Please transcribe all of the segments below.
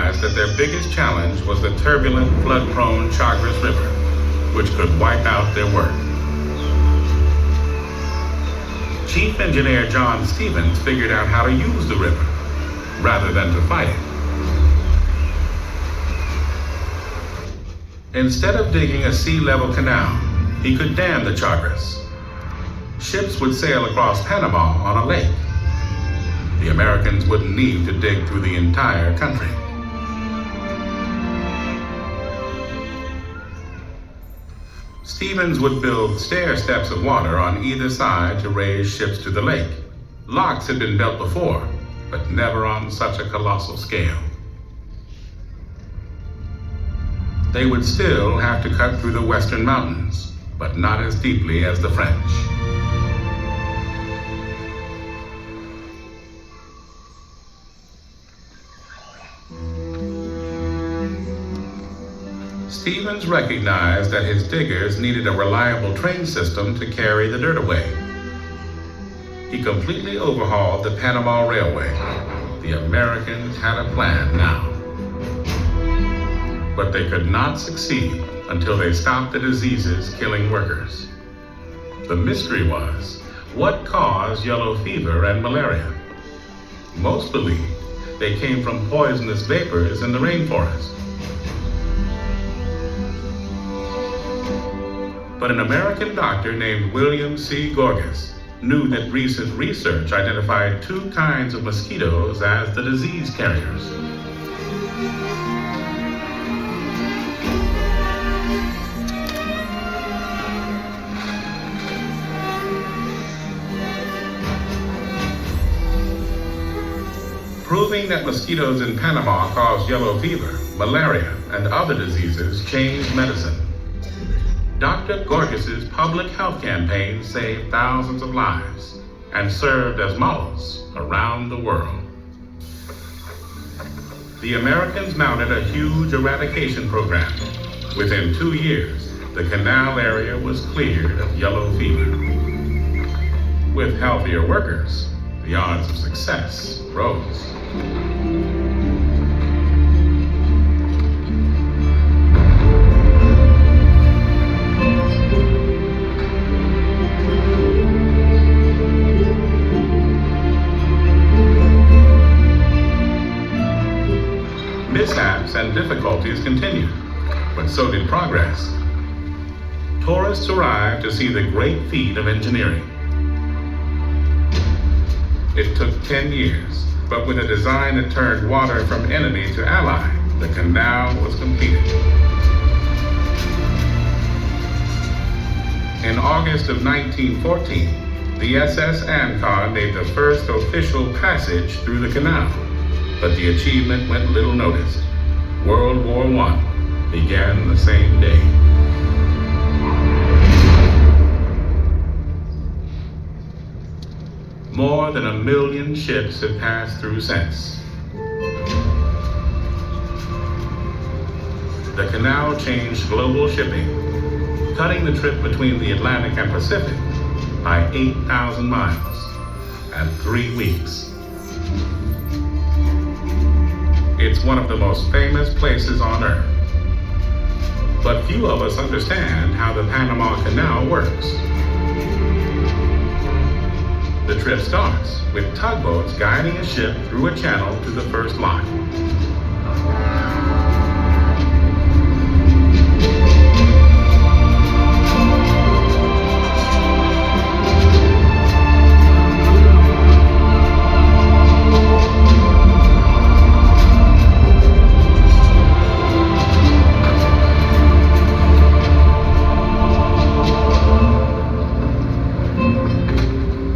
realized that their biggest challenge was the turbulent, flood-prone Chagres River, which could wipe out their work. Chief Engineer John Stevens figured out how to use the river, rather than to fight it. Instead of digging a sea-level canal, he could dam the Chagres. Ships would sail across Panama on a lake. The Americans wouldn't need to dig through the entire country. Stevens would build stair steps of water on either side to raise ships to the lake. Locks had been built before, but never on such a colossal scale. They would still have to cut through the western mountains, but not as deeply as the French. Stevens recognized that his diggers needed a reliable train system to carry the dirt away. He completely overhauled the Panama Railway. The Americans had a plan now. But they could not succeed until they stopped the diseases killing workers. The mystery was, what caused yellow fever and malaria? Most believed they came from poisonous vapors in the rainforest. But an American doctor named William C. Gorgas knew that recent research identified two kinds of mosquitoes as the disease carriers. Proving that mosquitoes in Panama caused yellow fever, malaria, and other diseases changed medicine. Dr. Gorgas's public health campaign saved thousands of lives and served as models around the world. The Americans mounted a huge eradication program. Within 2 years, the canal area was cleared of yellow fever. With healthier workers, the odds of success rose. Mishaps and difficulties continued, but so did progress. Tourists arrived to see the great feat of engineering. It took 10 years, but with a design that turned water from enemy to ally, the canal was completed. In August of 1914, the SS Ancon made the first official passage through the canal. But the achievement went little noticed. World War I began the same day. More than 1 million ships have passed through since. The canal changed global shipping, cutting the trip between the Atlantic and Pacific by 8,000 miles and 3 weeks. It's one of the most famous places on Earth. But few of us understand how the Panama Canal works. The trip starts with tugboats guiding a ship through a channel to the first lock.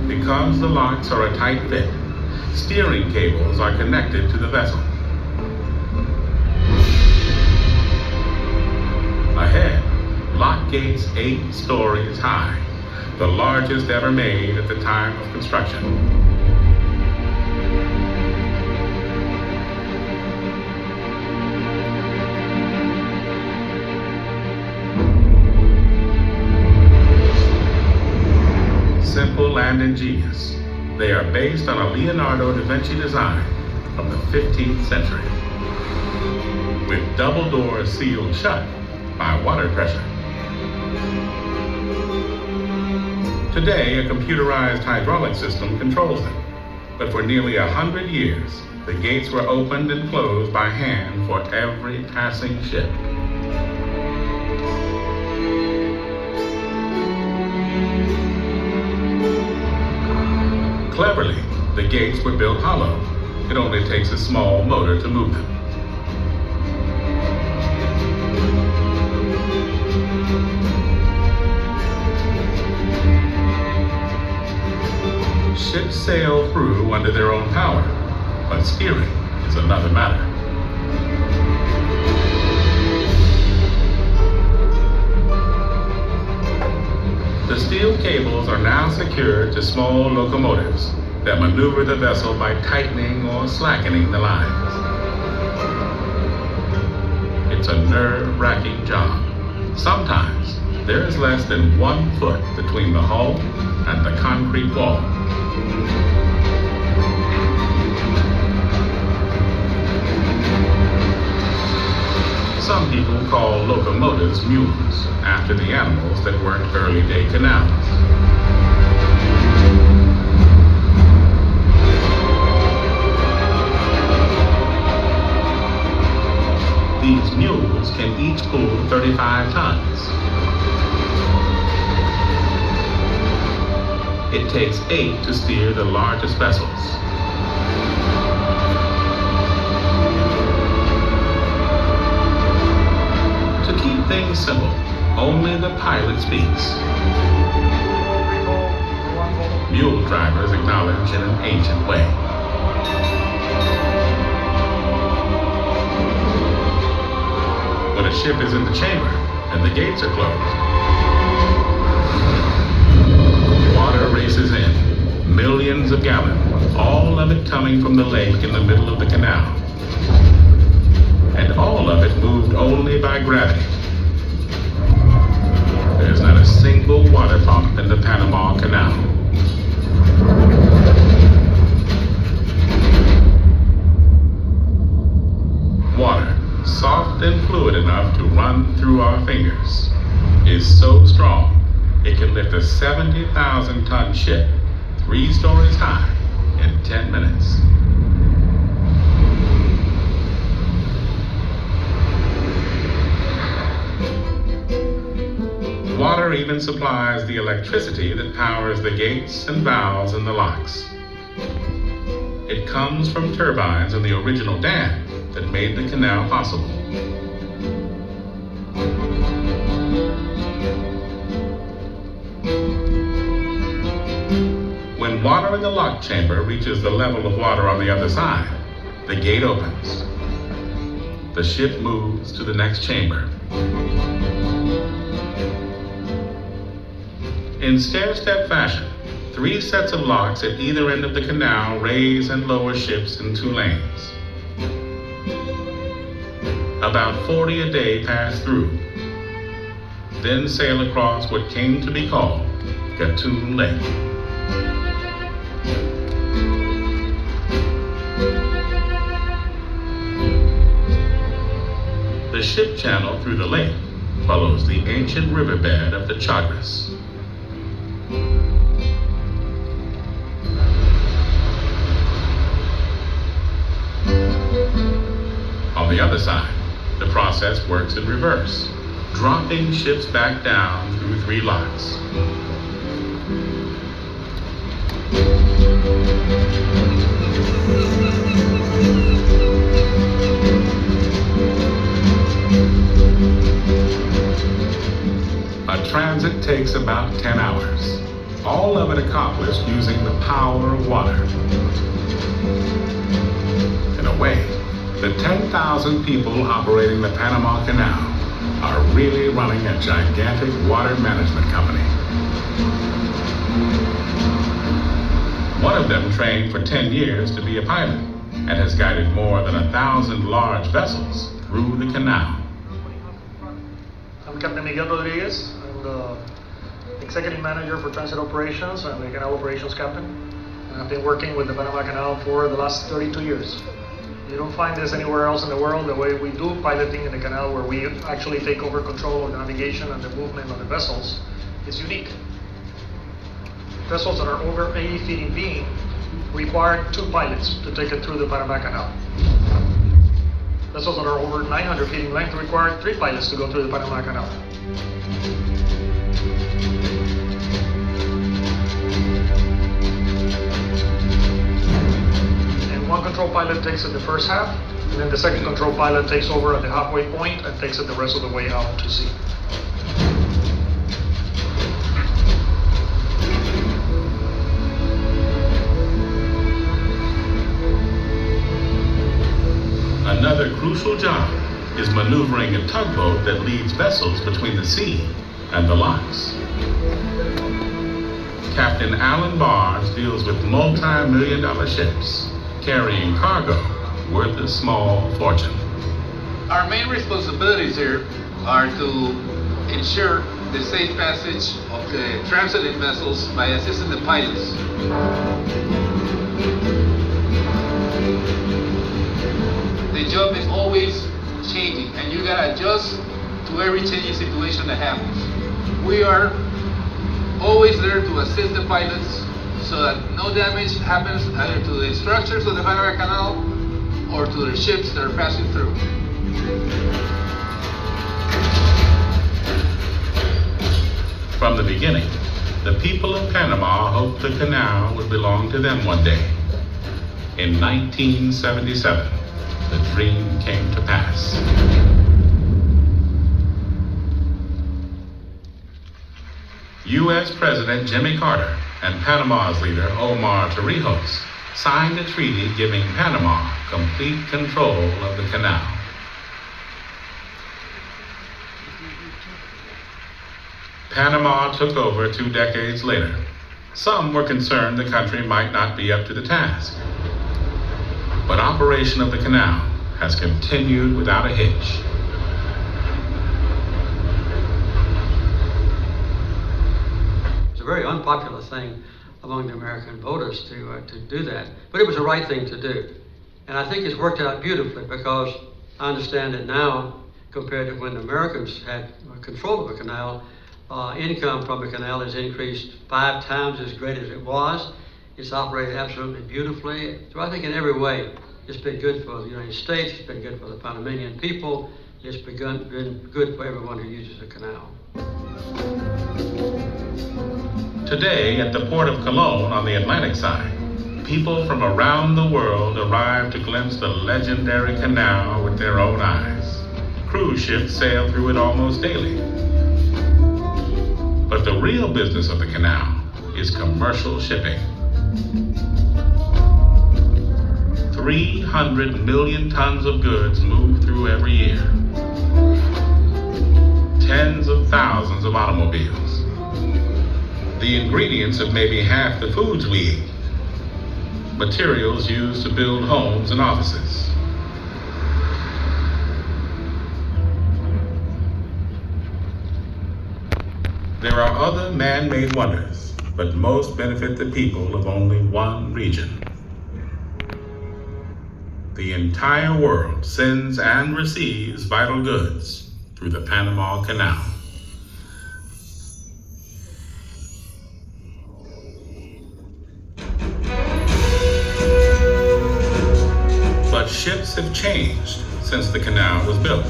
Because the locks are a tight fit, steering cables are connected to the vessel. Ahead, lock gates 8 stories high, the largest ever made at the time of construction. Simple and ingenious, they are based on a Leonardo da Vinci design from the 15th century. with double doors sealed shut by water pressure. Today, a computerized hydraulic system controls them, but for nearly 100 years, the gates were opened and closed by hand for every passing ship. Cleverly, the gates were built hollow. It only takes a small motor to move them. Ships sail through under their own power, but steering is another matter. The steel cables are now secured to small locomotives that maneuver the vessel by tightening or slackening the lines. It's a nerve-wracking job. Sometimes there is less than 1 foot between the hull and the concrete wall. Some people call locomotives mules, after the animals that worked early day canals. These mules can each pull 35 tons. It takes 8 to steer the largest vessels. To keep things simple, only the pilot speaks. Mule drivers acknowledge in an ancient way. When a ship is in the chamber and the gates are closed, water races in, millions of gallons, all of it coming from the lake in the middle of the canal. And all of it moved only by gravity. There's not a single water pump in the Panama Canal. Water, soft and fluid enough to run through our fingers, is so strong it can lift a 70,000-ton ship 3 stories high in 10 minutes. Water even supplies the electricity that powers the gates and valves and the locks. It comes from turbines in the original dam that made the canal possible. When water in the lock chamber reaches the level of water on the other side, the gate opens. The ship moves to the next chamber. In stair-step fashion, 3 sets of locks at either end of the canal raise and lower ships in 2 lanes. About 40 a day pass through, then sail across what came to be called Gatun Lake. The ship channel through the lake follows the ancient riverbed of the Chagres. On the other side, the process works in reverse, dropping ships back down through 3 locks. A transit takes about 10 hours, all of it accomplished using the power of water. In a way, the 10,000 people operating the Panama Canal are really running a gigantic water management company. One of them trained for 10 years to be a pilot and has guided more than 1,000 large vessels through the canal. I'm Captain Miguel Rodriguez. I'm the Executive Manager for Transit Operations and the Canal Operations Captain. I've been working with the Panama Canal for the last 32 years. You don't find this anywhere else in the world. The way we do piloting in the canal, where we actually take over control of the navigation and the movement of the vessels, is unique. Vessels that are over 80 feet in beam require 2 pilots to take it through the Panama Canal. Vessels that are over 900 feet in length require 3 pilots to go through the Panama Canal. And one control pilot takes it the first half, and then the second control pilot takes over at the halfway point and takes it the rest of the way out to sea. Another crucial job is maneuvering a tugboat that leads vessels between the sea and the locks. Captain Alan Barnes deals with multi-million-dollar ships carrying cargo worth a small fortune. Our main responsibilities here are to ensure the safe passage of the transiting vessels by assisting the pilots. The job is always changing, and you gotta adjust to every changing situation that happens. We are always there to assist the pilots so that no damage happens either to the structures of the Panama Canal or to the ships that are passing through. From the beginning, the people of Panama hoped the canal would belong to them one day. In 1977, the dream came to pass. U.S. President Jimmy Carter and Panama's leader Omar Torrijos signed a treaty giving Panama complete control of the canal. Panama took over 2 decades later. Some were concerned the country might not be up to the task. But operation of the canal has continued without a hitch. It's a very unpopular thing among the American voters to do that, but it was the right thing to do. And I think it's worked out beautifully, because I understand that now, compared to when the Americans had control of the canal, income from the canal has increased 5 times as great as it was. It's operated absolutely beautifully. So I think in every way, it's been good for the United States, it's been good for the Panamanian people, it's been good for everyone who uses the canal. Today, at the port of Cologne on the Atlantic side, people from around the world arrive to glimpse the legendary canal with their own eyes. Cruise ships sail through it almost daily. But the real business of the canal is commercial shipping. 300 million tons of goods move through every year. Tens of thousands of automobiles. The ingredients of maybe half the foods we eat. Materials used to build homes and offices. There are other man-made wonders, but most benefit the people of only one region. The entire world sends and receives vital goods through the Panama Canal. But ships have changed since the canal was built.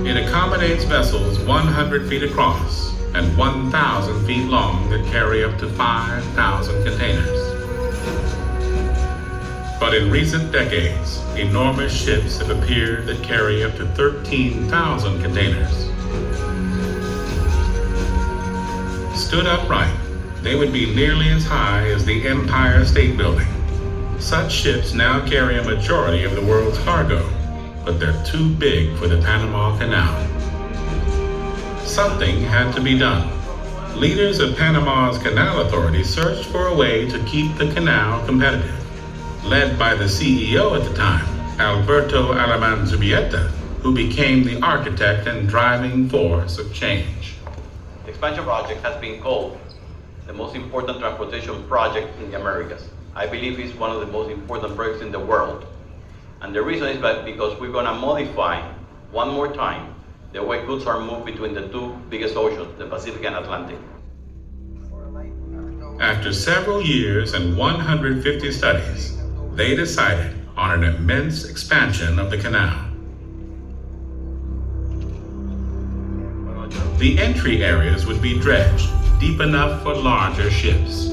It accommodates vessels 100 feet across and 1,000 feet long that carry up to 5,000 containers. But in recent decades, enormous ships have appeared that carry up to 13,000 containers. Stood upright, they would be nearly as high as the Empire State Building. Such ships now carry a majority of the world's cargo, but they're too big for the Panama Canal. Something had to be done. Leaders of Panama's Canal Authority searched for a way to keep the canal competitive. Led by the CEO at the time, Alberto Alamanzubieta, who became the architect and driving force of change. The expansion project has been called the most important transportation project in the Americas. I believe it's one of the most important projects in the world. And the reason is that because we're going to modify one more time the way goods are moved between the two biggest oceans, the Pacific and Atlantic. After several years and 150 studies, they decided on an immense expansion of the canal. The entry areas would be dredged deep enough for larger ships.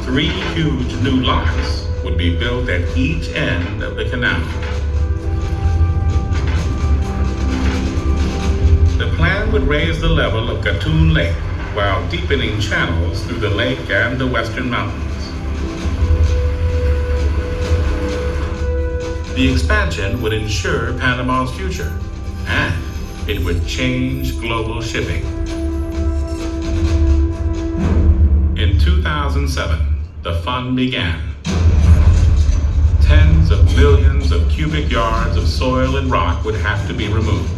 3 huge new locks would be built at each end of the canal. The plan would raise the level of Gatun Lake while deepening channels through the lake and the western mountains. The expansion would ensure Panama's future, and it would change global shipping. In 2007, the fun began. Tens of millions of cubic yards of soil and rock would have to be removed.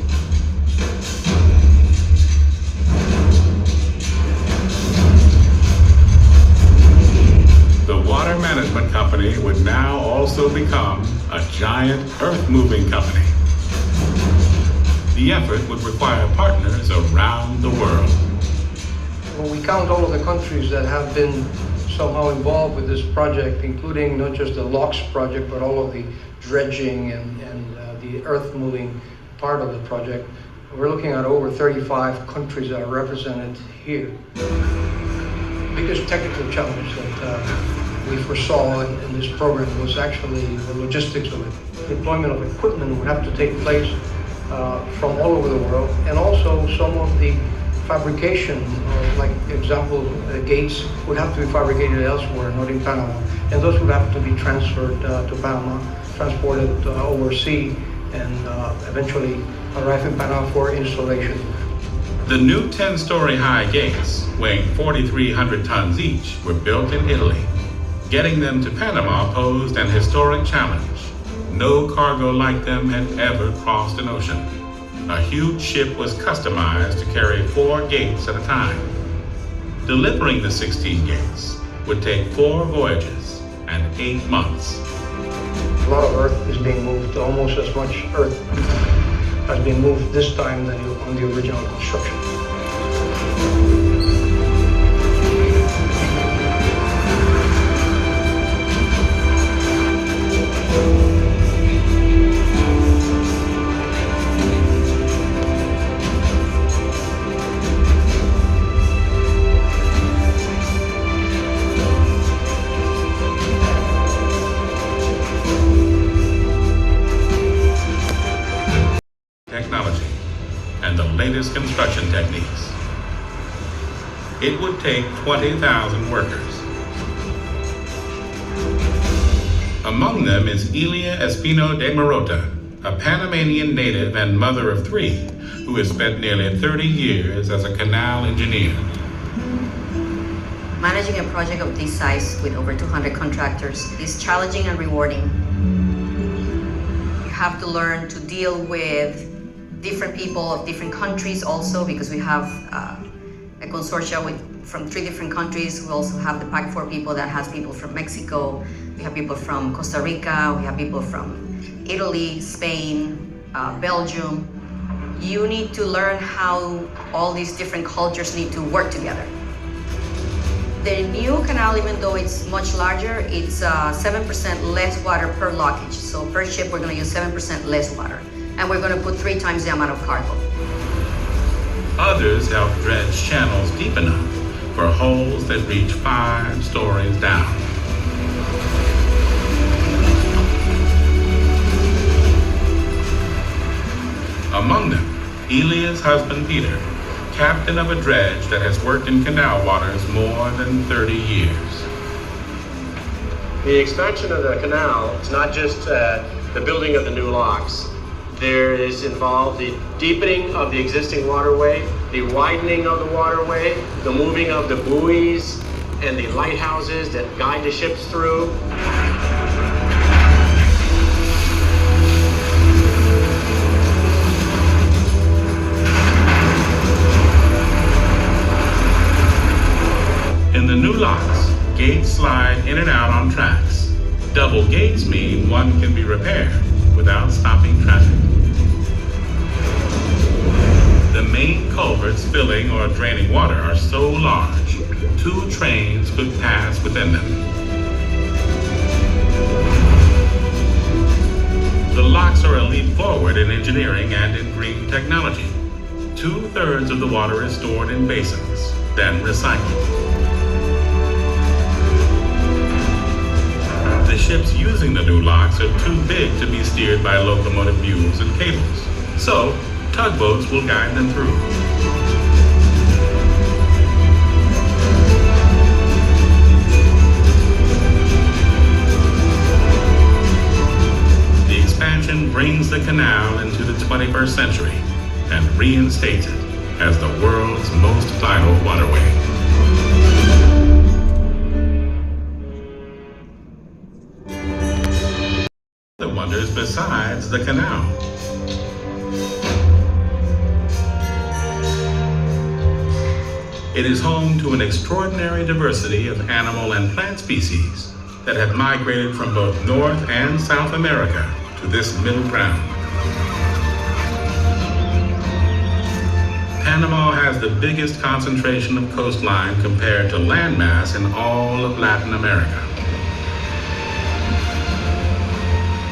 The water management company would now also become a giant earth-moving company. The effort would require partners around the world. When we count all of the countries that have been somehow involved with this project, including not just the locks project, but all of the dredging and the earth-moving part of the project, we're looking at over 35 countries that are represented here. The biggest technical challenge that we foresaw in this program was actually the logistics of it. Deployment of equipment would have to take place from all over the world, and also some of the fabrication, like example, gates would have to be fabricated elsewhere, not in Panama, and those would have to be transferred to Panama, transported overseas, and eventually arrive in Panama for installation. The new 10-story high gates, weighing 4,300 tons each, were built in Italy. Getting them to Panama posed an historic challenge. No cargo like them had ever crossed an ocean. A huge ship was customized to carry 4 gates at a time. Delivering the 16 gates would take 4 voyages and 8 months. A lot of earth is being moved, almost as much earth has been moved this time than on the original construction. Technology and the latest construction techniques. It would take 20,000 workers. Among them is Elia Espino de Morota, a Panamanian native and mother of 3, who has spent nearly 30 years as a canal engineer. Managing a project of this size with over 200 contractors is challenging and rewarding. You have to learn to deal with different people of different countries also, because we have a consortia from 3 different countries. We also have the PAC 4 people that has people from Mexico. We have people from Costa Rica. We have people from Italy, Spain, Belgium. You need to learn how all these different cultures need to work together. The new canal, even though it's much larger, it's 7% less water per lockage. So per ship, we're going to use 7% less water. And we're going to put 3 times the amount of cargo. Others help dredge channels deep enough for holes that reach 5 stories down. Among them, Elia's husband Peter, captain of a dredge that has worked in canal waters more than 30 years. The expansion of the canal is not just the building of the new locks. There is involved the deepening of the existing waterway, the widening of the waterway, the moving of the buoys and the lighthouses that guide the ships through. In the new locks, Gates slide in and out on tracks. Double gates mean one can be repaired without stopping traffic. The main culverts filling or draining water are so large, 2 trains could pass within them. The locks are a leap forward in engineering and in green technology. 2/3 of the water is stored in basins, then recycled. The ships using the new locks are too big to be steered by locomotive mules and cables, so tugboats will guide them through. The expansion brings the canal into the 21st century and reinstates it as the world's most vital waterway. Other wonders besides the canal. It is home to an extraordinary diversity of animal and plant species that have migrated from both North and South America to this middle ground. Panama has the biggest concentration of coastline compared to landmass in all of Latin America.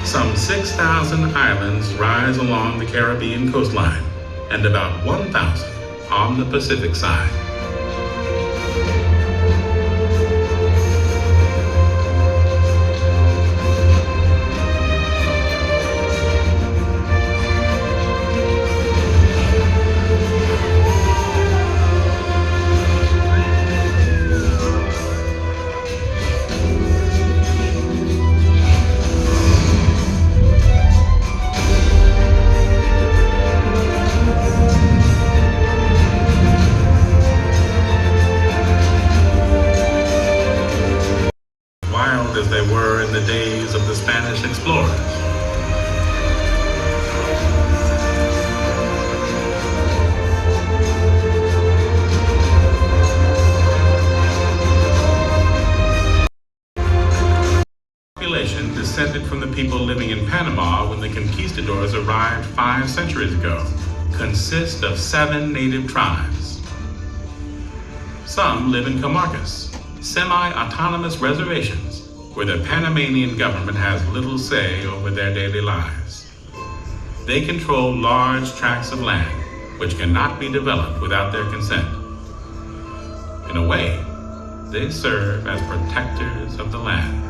Some 6,000 islands rise along the Caribbean coastline and about 1,000 on the Pacific side. As they were in the days of the Spanish explorers. Population descended from the people living in Panama when the conquistadors arrived 5 centuries ago consists of 7 native tribes. Some live in comarcas, semi-autonomous reservations, where the Panamanian government has little say over their daily lives. They control large tracts of land, which cannot be developed without their consent. In a way, they serve as protectors of the land.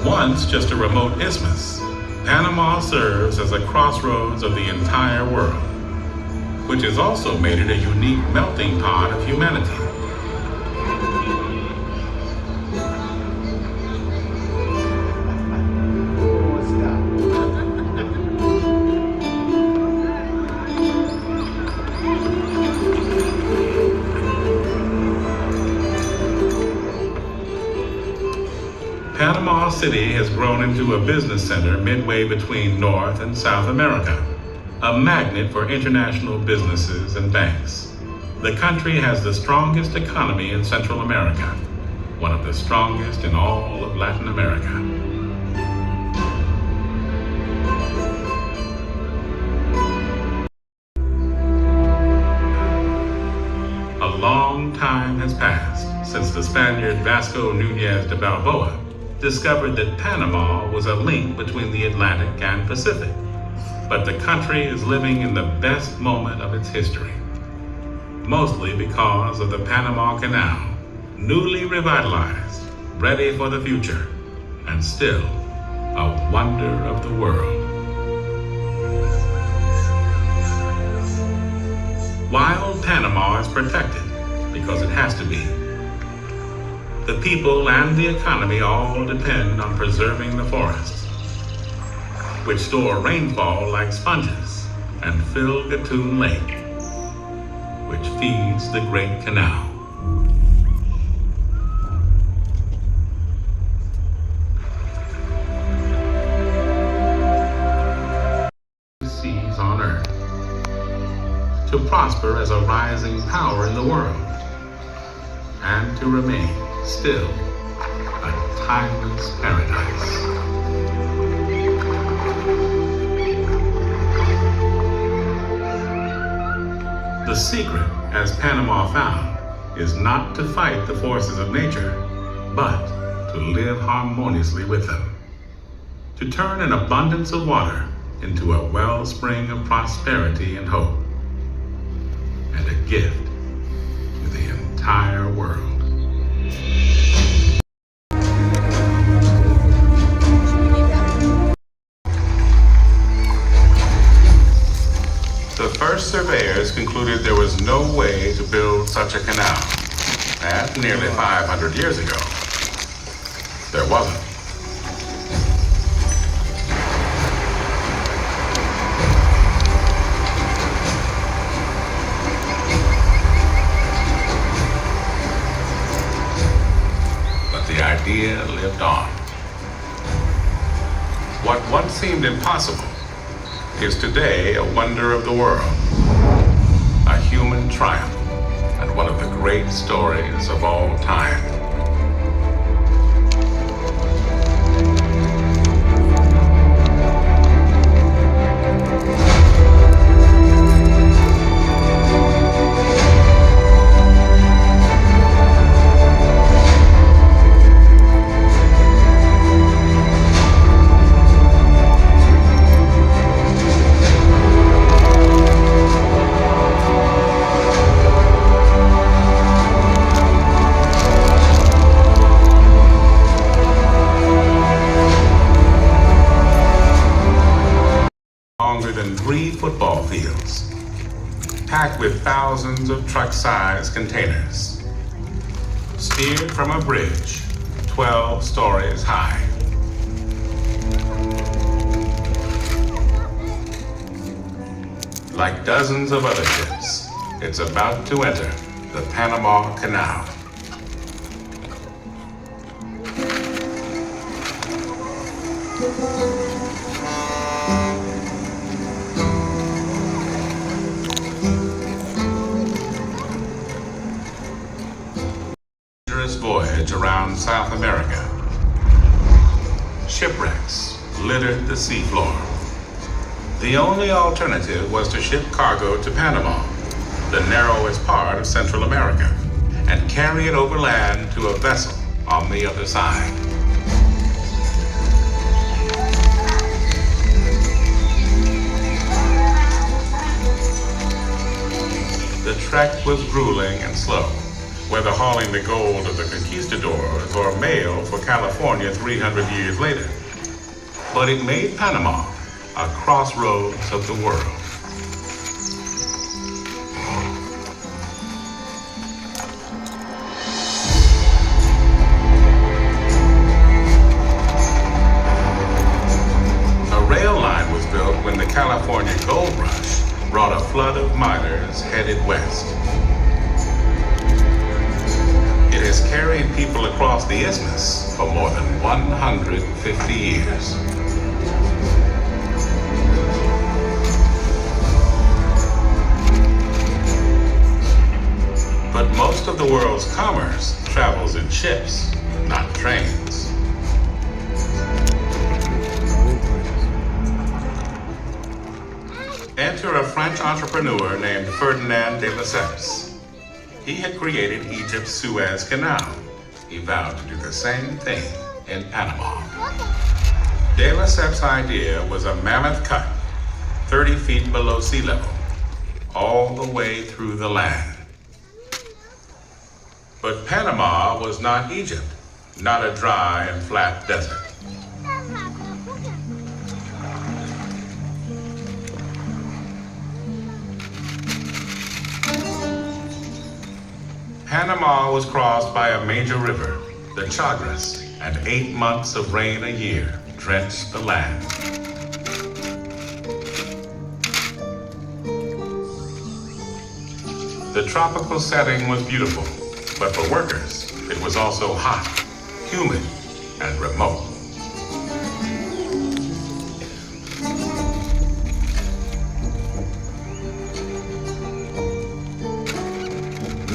Once just a remote isthmus, Panama serves as a crossroads of the entire world, which has also made it a unique melting pot of humanity. Panama City has grown into a business center midway between North and South America, a magnet for international businesses and banks. The country has the strongest economy in Central America, one of the strongest in all of Latin America. A long time has passed since the Spaniard Vasco Núñez de Balboa discovered that Panama was a link between the Atlantic and Pacific. But the country is living in the best moment of its history, mostly because of the Panama Canal, newly revitalized, ready for the future, and still a wonder of the world. Wild Panama is protected because it has to be. The people and the economy all depend on preserving the forests, which store rainfall like sponges and fill Gatun Lake, which feeds the Great Canal. prosper as a rising power in the world, and to remain still a timeless paradise. The secret, as Panama found, is not to fight the forces of nature, but to live harmoniously with them. To turn an abundance of water into a wellspring of prosperity and hope, and a gift to the entire world. The first surveyors concluded there was no way to build such a canal, and nearly 500 years ago, there wasn't. The idea lived on. What once seemed impossible is today a wonder of the world, a human triumph, and one of the great stories of all time. Longer than 3 football fields, packed with thousands of truck-sized containers, steered from a bridge 12 stories high. Like dozens of other ships, it's about to enter the Panama Canal. Voyage around South America. Shipwrecks littered the seafloor. The only alternative was to ship cargo to Panama, the narrowest part of Central America, and carry it overland to a vessel on the other side. The trek was grueling and slow, whether hauling the gold of the conquistadors or mail for California 300 years later. But it made Panama a crossroads of the world. A rail line was built when the California gold rush brought a flood of miners headed west. It has carried people across the isthmus for more than 150 years. But most of the world's commerce travels in ships, not trains. Enter a French entrepreneur named Ferdinand de Lesseps. He had created Egypt's Suez Canal. He vowed to do the same thing in Panama. De Lesseps' idea was a mammoth cut, 30 feet below sea level, all the way through the land. But Panama was not Egypt, not a dry and flat desert. Panama was crossed by a major river, the Chagres, and 8 months of rain a year drenched the land. The tropical setting was beautiful, but for workers, it was also hot, humid, and remote.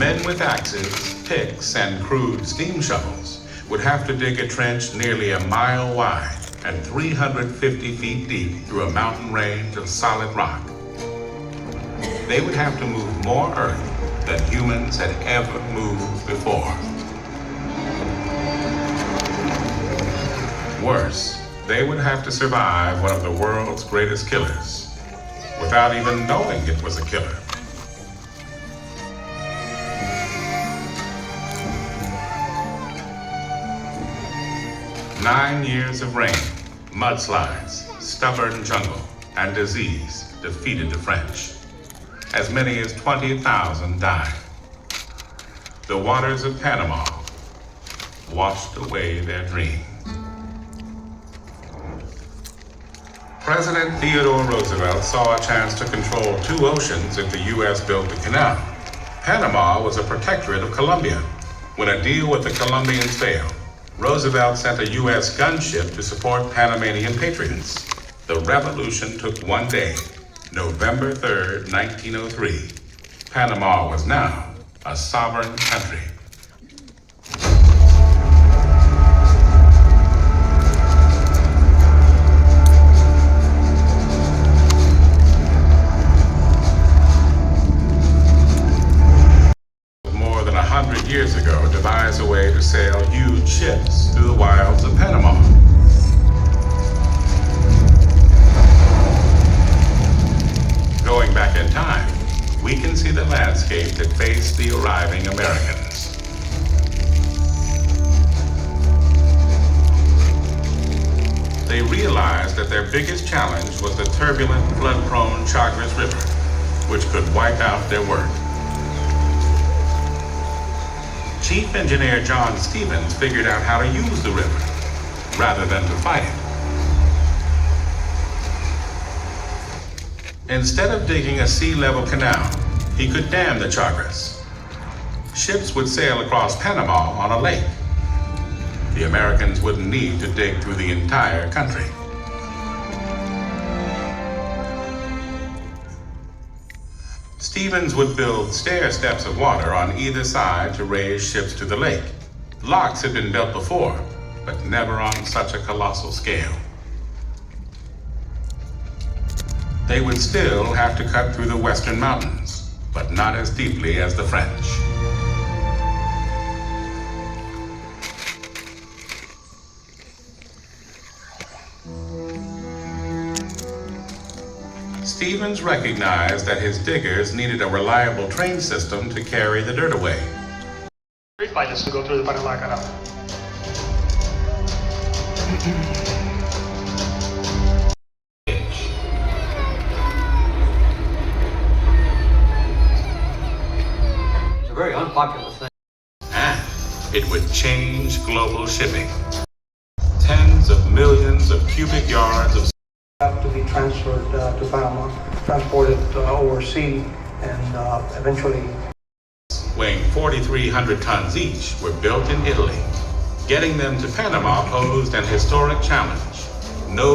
Men with axes, picks, and crude steam shovels would have to dig a trench nearly a mile wide and 350 feet deep through a mountain range of solid rock. They would have to move more earth than humans had ever moved before. Worse, they would have to survive one of the world's greatest killers without even knowing it was a killer. Nine years of rain, mudslides, stubborn jungle, and disease defeated the French. As many as 20,000 died. The waters of Panama washed away their dream. President Theodore Roosevelt saw a chance to control two oceans if the U.S. built the canal. Panama was a protectorate of Colombia. When a deal with the Colombians failed, Roosevelt sent a U.S. gunship to support Panamanian patriots. The revolution took one day, November 3rd, 1903. Panama was now a sovereign country. More than 100 years ago, devised a way to sail huge ships through the wilds of Panama. Going back in time, we can see the landscape that faced the arriving Americans. They realized that their biggest challenge was the turbulent, flood-prone Chagres River, which could wipe out their work. Chief Engineer John Stevens figured out how to use the river rather than to fight it. Instead of digging a sea-level canal, he could dam the Chagres. Ships would sail across Panama on a lake. The Americans wouldn't need to dig through the entire country. Stevens would build stair steps of water on either side to raise ships to the lake. Locks had been built before, but never on such a colossal scale. They would still have to cut through the western mountains, but not as deeply as the French. Stevens recognized that his diggers needed a reliable train system to carry the dirt away. Street pilots to go through the Panama Canal. It's a very unpopular thing. And it would change global shipping. Tens of millions of cubic yards of Have to be transferred to Panama, transported overseas, and eventually weighing 4,300 tons each were built in Italy. Getting them to Panama posed an historic challenge. No